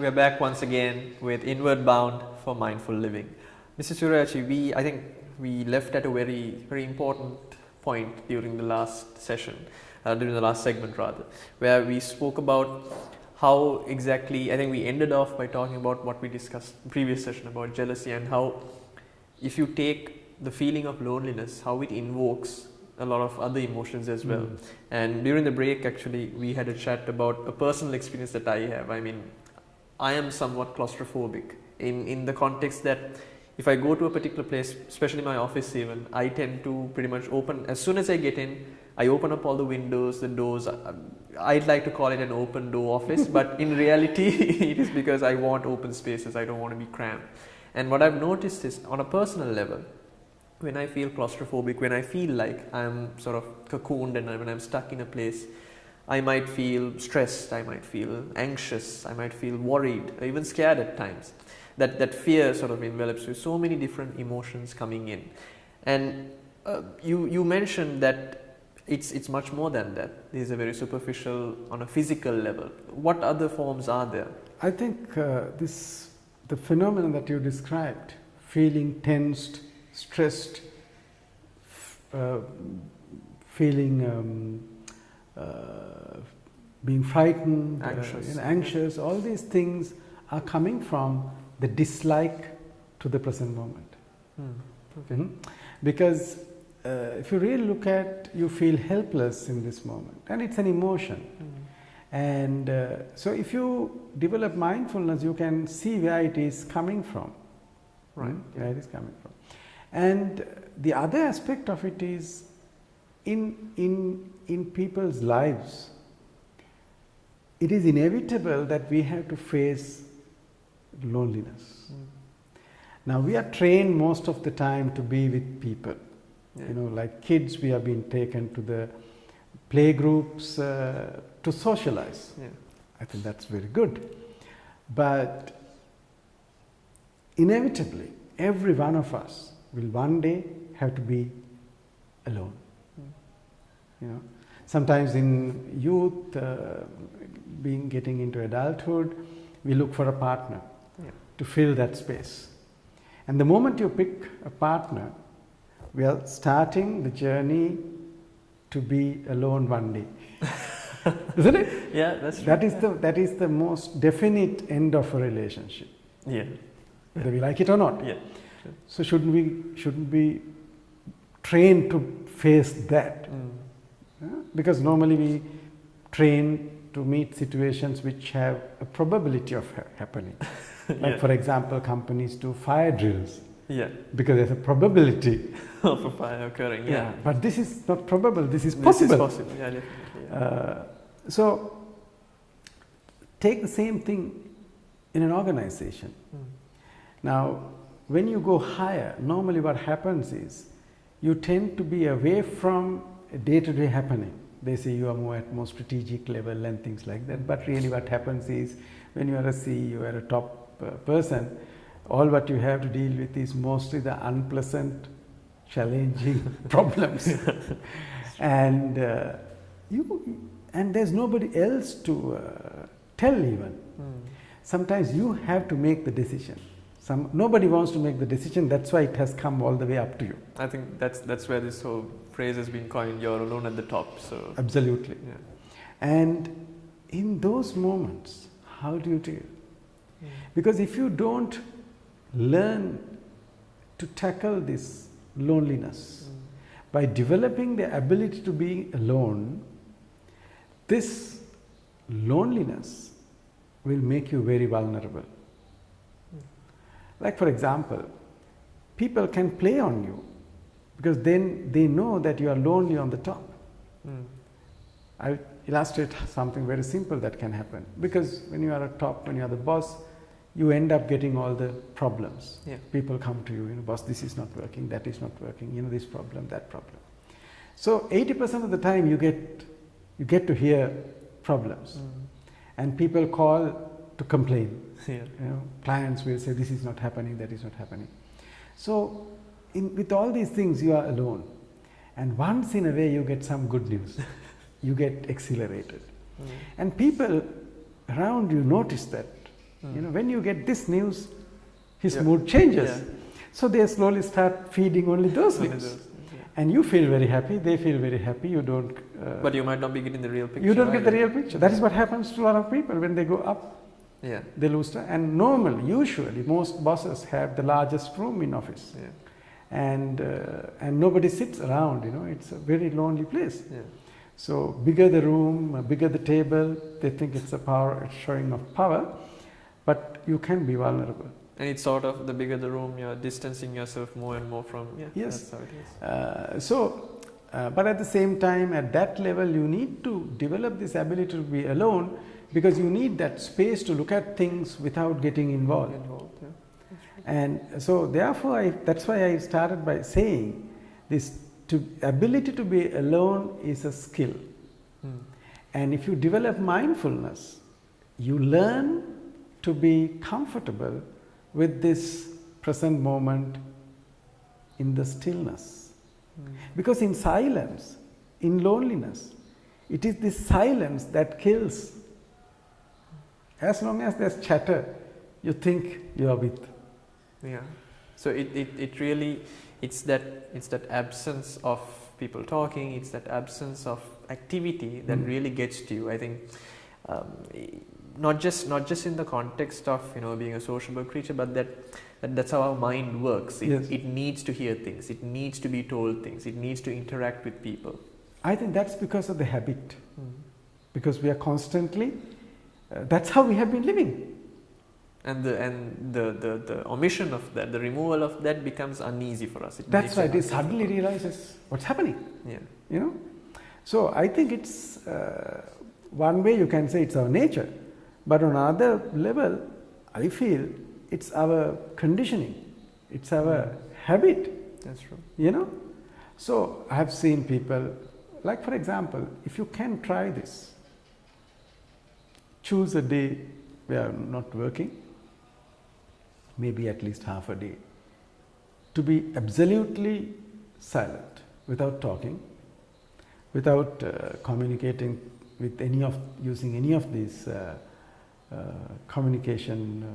we are back once again with Inward Bound for Mindful Living. Mr. Suryachi, I think we left at a very important point during the last session, during the last segment rather, where we spoke about how exactly, I think we ended off by talking about what we discussed in the previous session about jealousy and how if you take the feeling of loneliness, how it invokes a lot of other emotions as well. And during the break, actually, we had a chat about a personal experience that I have. I mean, I am somewhat claustrophobic in the context that if I go to a particular place, especially my office even, I tend to pretty much open, as soon as I get in, I open up all the windows, the doors. I'd like to call it an open door office, but in reality, it is because I want open spaces. I don't want to be cramped. And what I've noticed is, on a personal level, when I feel claustrophobic, when I feel like I'm sort of cocooned and when I'm stuck in a place, I might feel stressed, I might feel anxious, I might feel worried, or even scared at times. That fear sort of envelops you, so many different emotions coming in. And you mentioned that it's much more than that. These are very superficial on a physical level. What other forms are there? I think the phenomenon that you described, feeling tensed, stressed, feeling being frightened, anxious, all these things are coming from the dislike to the present moment. Because if you really look at, you feel helpless in this moment, and it's an emotion. And so if you develop mindfulness, you can see where it is coming from. Right, where it is coming from. And the other aspect of it is in people's lives, it is inevitable that we have to face loneliness. Now we are trained most of the time to be with people. You know, like kids, we have been taken to the play groups to socialize. I think that's very good. But inevitably, every one of us will one day have to be alone. You know, sometimes in youth, getting into adulthood, we look for a partner to fill that space. And the moment you pick a partner, we are starting the journey to be alone one day. Isn't it? Yeah, that's true. That is the most definite end of a relationship. Whether we like it or not. So shouldn't we train to face that? Because normally we train to meet situations which have a probability of happening. Like for example, companies do fire drills. Because there's a probability of a fire occurring. But this is not probable, this is possible. This is possible, definitely. So take the same thing in an organization. Now, when you go higher, normally what happens is you tend to be away from a day-to-day happening. They say you are more at more strategic level and things like that. But really what happens is when you are a CEO or a top person, all what you have to deal with is mostly the unpleasant, challenging problems. And there's nobody else to tell even. Sometimes you have to make the decision. Nobody wants to make the decision, that's why it has come all the way up to you. I think that's where this whole phrase has been coined, you're alone at the top. So absolutely. And in those moments, how do you deal? Because if you don't learn to tackle this loneliness by developing the ability to be alone, this loneliness will make you very vulnerable. Like for example, people can play on you because then they know that you are lonely on the top. I'll illustrate something very simple that can happen. Because when you are at top, when you are the boss, you end up getting all the problems. People come to you, boss, this is not working, that is not working, this problem, that problem. So 80% of the time you get to hear problems. And people call to complain. Clients will say this is not happening, that is not happening. So with all these things you are alone. And once in a way you get some good news. You get accelerated. And people around you notice that You know, when you get this news, his Yeah. mood changes. Yeah. So they slowly start feeding only those Only news. those, yeah. And you feel very happy, they feel very happy, you don't... But you might not be getting the real picture. you don't get the either. real picture. That is what happens to a lot of people when they go up. Yeah. They lose time. And normally, usually, most bosses have the largest room in office. Yeah. And nobody sits around, you know, it's a very lonely place. Yeah. So bigger the room, bigger the table, they think it's a power, it's showing of power, but you can be vulnerable. And it's sort of the bigger the room, you're distancing yourself more and more from. Yeah. Yes. That's how it is. But at the same time, at that level, you need to develop this ability to be alone, because you need that space to look at things without getting involved. Yeah. And so therefore, that's why I started by saying this ability to be alone is a skill. Hmm. And if you develop mindfulness, you learn to be comfortable with this present moment in the stillness. Because in silence, in loneliness, it is this silence that kills. As long as there's chatter, you think you are with. Yeah. So it really, it's that absence of people talking, it's that absence of activity that really gets to you. I think not just in the context of, you know, being a sociable creature, but that's how our mind works. It needs to hear things, it needs to be told things, it needs to interact with people. I think that's because of the habit. Because we are constantly, that's how we have been living. And the omission of that, the removal of that becomes uneasy for us. That's right. It suddenly realizes what's happening. Yeah. You know. So I think it's one way you can say it's our nature, but on another level, I feel it's our conditioning. It's our habit. That's true. You know. So I have seen people, like for example, if you can try this, choose a day where I'm not working. Maybe at least half a day, to be absolutely silent, without talking, without communicating with using any of these communication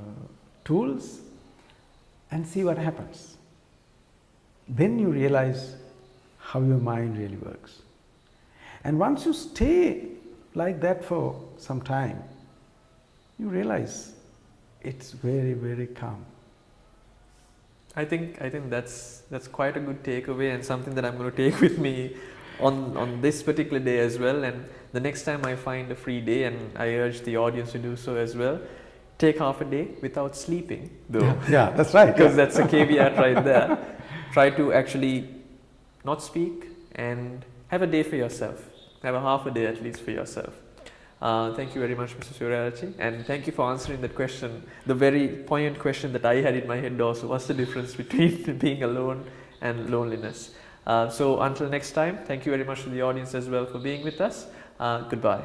tools, and see what happens. Then you realize how your mind really works. And once you stay like that for some time, you realize it's very, very calm. I think that's quite a good takeaway, and something that I'm going to take with me on this particular day as well. And the next time I find a free day, and I urge the audience to do so as well, take half a day without sleeping, though. Yeah, that's right. Because that's a caveat right there. Try to actually not speak and have a day for yourself. Have a half a day at least for yourself. Thank you very much, Mr. Suryaarachi, and thank you for answering that question, the very poignant question that I had in my head also. What's the difference between being alone and loneliness? So until next time, thank you very much to the audience as well for being with us. Goodbye.